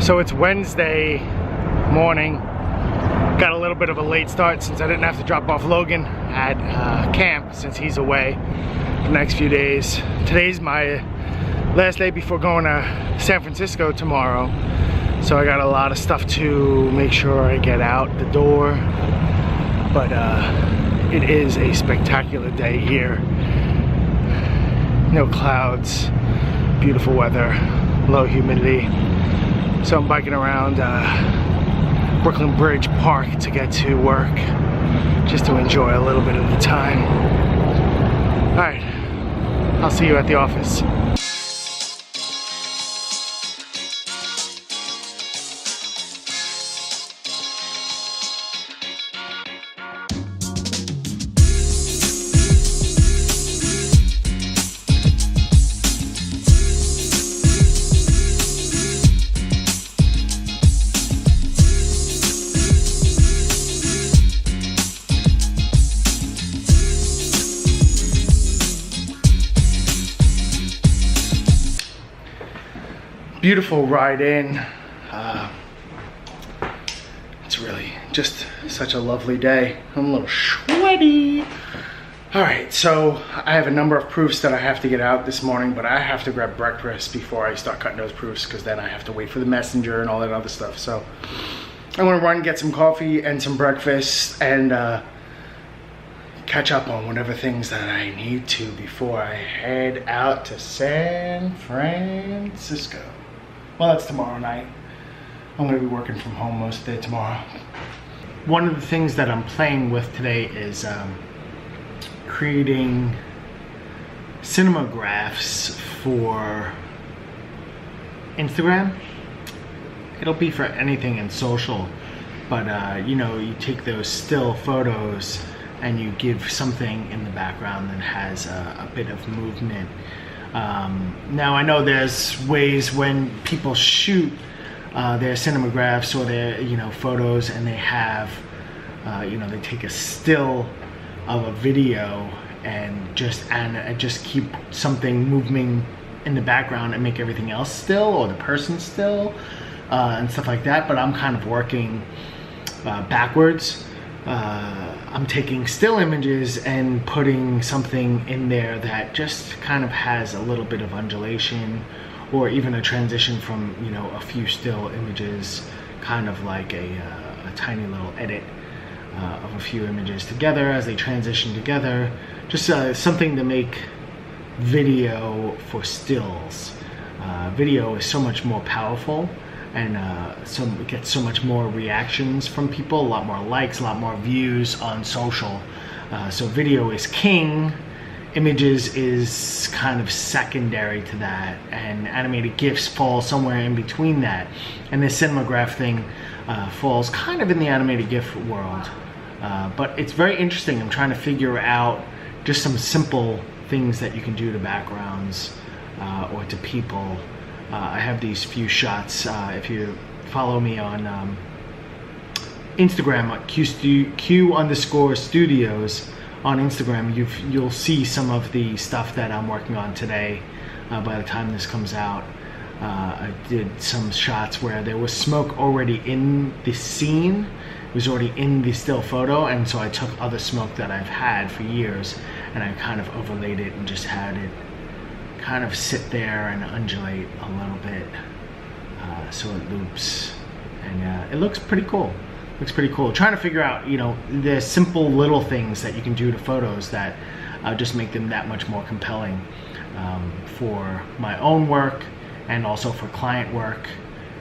So it's Wednesday morning. Got a little bit of a late start since I didn't have to drop off Logan at camp since he's away the next few days. Today's my last day before going to San Francisco tomorrow. So I got a lot of stuff to make sure I get out the door. But it is a spectacular day here. No clouds, beautiful weather, low humidity. So I'm biking around Brooklyn Bridge Park to get to work, just to enjoy a little bit of the time. All right, I'll see you at the office. Beautiful ride in. It's really just such a lovely day. I'm a little sweaty. All right, so I have a number of proofs that I have to get out this morning, but I have to grab breakfast before I start cutting those proofs, because then I have to wait for the messenger and all that other stuff. So I'm gonna run, get some coffee and some breakfast, and catch up on whatever things that I need to before I head out to San Francisco. Well, that's tomorrow night. I'm gonna be working from home most of the day tomorrow. One of the things that I'm playing with today is creating cinemagraphs for Instagram. It'll be for anything in social, but you know, you take those still photos and you give something in the background that has a bit of movement. Now I know there's ways when people shoot their cinemagraphs or their photos, and they have they take a still of a video and just keep something moving in the background and make everything else still, or the person still, and stuff like that. But I'm kind of working backwards. I'm taking still images and putting something in there that just kind of has a little bit of undulation, or even a transition from a few still images, kind of like a tiny little edit of a few images together as they transition together. Just something to make video for stills. Video is so much more powerful, and so it gets so much more reactions from people, a lot more likes, a lot more views on social. So video is king, images is kind of secondary to that, and animated GIFs fall somewhere in between that. And this cinemagraph thing falls kind of in the animated GIF world. But it's very interesting. I'm trying to figure out just some simple things that you can do to backgrounds or to people. I have these few shots. If you follow me on Instagram at Q_studios on Instagram, you'll see some of the stuff that I'm working on today. By the time this comes out, I did some shots where there was smoke already in the scene. It was already in the still photo, and so I took other smoke that I've had for years and I kind of overlaid it and just had it kind of sit there and undulate a little bit, so it loops, and it looks pretty cool. Looks pretty cool. Trying to figure out, the simple little things that you can do to photos that just make them that much more compelling for my own work, and also for client work,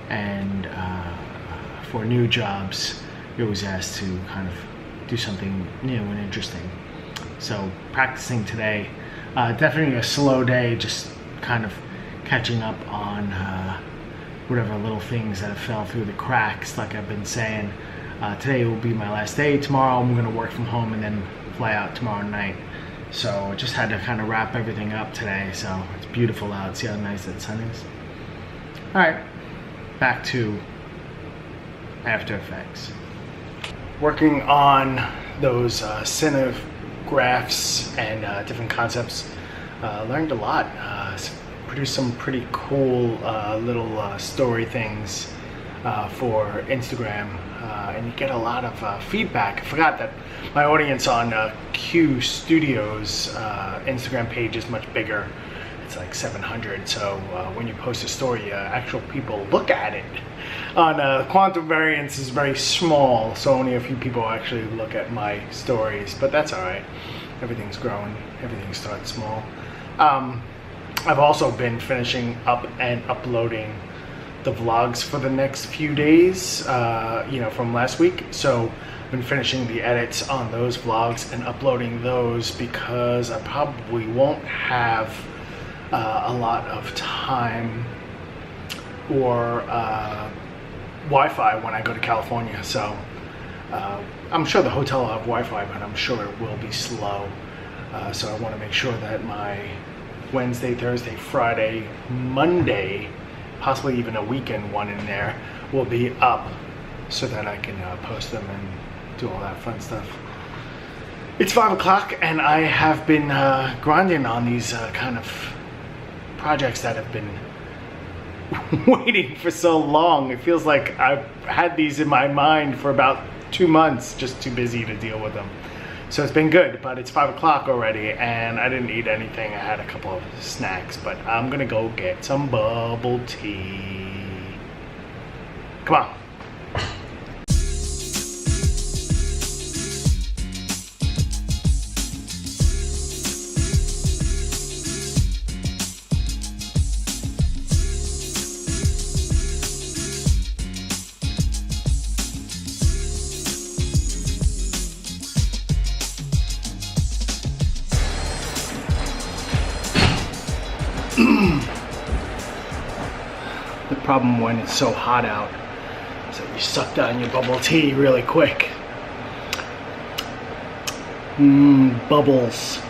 and for new jobs. You're always asked to kind of do something new and interesting. So practicing today. Definitely a slow day, just kind of catching up on whatever little things that fell through the cracks, like I've been saying. Today will be my last day. Tomorrow I'm going to work from home and then fly out tomorrow night. So I just had to kind of wrap everything up today. So it's beautiful out. See how nice that sun is? All right, back to After Effects. Working on those cinemagraphs and different concepts. Learned a lot. Produced some pretty cool little story things for Instagram, and you get a lot of feedback. I forgot that my audience on Q Studios Instagram page is much bigger. It's like 700, so when you post a story, actual people look at it. On Quantum Variance is very small, so only a few people actually look at my stories, but that's alright. Everything's growing, everything starts small. I've also been finishing up and uploading the vlogs for the next few days, from last week. So I've been finishing the edits on those vlogs and uploading those because I probably won't have a lot of time or Wi-Fi when I go to California. So I'm sure the hotel will have Wi-Fi, but I'm sure it will be slow. So I want to make sure that my Wednesday, Thursday, Friday, Monday, possibly even a weekend one in there, will be up so that I can post them and do all that fun stuff. It's 5 o'clock and I have been grinding on these kind of projects that have been waiting for so long. It feels like I've had these in my mind for about 2 months, just too busy to deal with them. So it's been good, but it's 5 o'clock already and I didn't eat anything. I had a couple of snacks, but I'm gonna go get some bubble tea. Come on. The problem when it's so hot out is that you suck down your bubble tea really quick. Bubbles.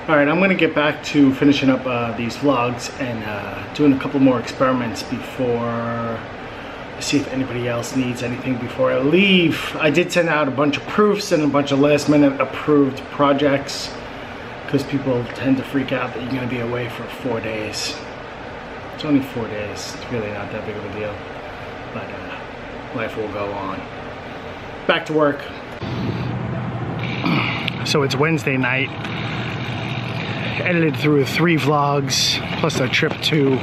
Alright, I'm gonna get back to finishing up these vlogs and doing a couple more experiments before, see if anybody else needs anything before I leave. I did send out a bunch of proofs and a bunch of last minute approved projects because people tend to freak out that you're gonna be away for 4 days. It's only 4 days, it's really not that big of a deal, but life will go on. Back to work. So it's Wednesday night, edited through 3 vlogs, plus a trip to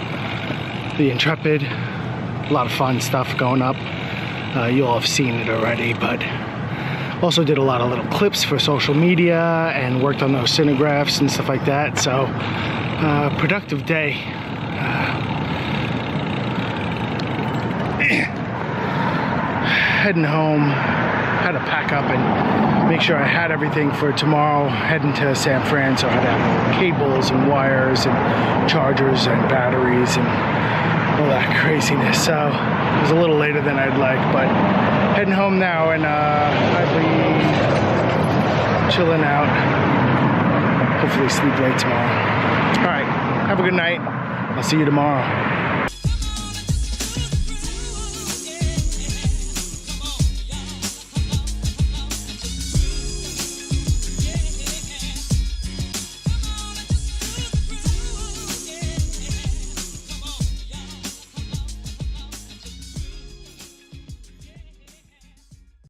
the Intrepid. A lot of fun stuff going up. You all have seen it already, but also did a lot of little clips for social media and worked on those Cinemagraphs and stuff like that. So productive day. Heading home, had to pack up and make sure I had everything for tomorrow. Heading to San Fran, so I had to have cables and wires and chargers and batteries and all that craziness. So it was a little later than I'd like, but heading home now and I'll be chilling out. Hopefully sleep late tomorrow. All right, have a good night. I'll see you tomorrow.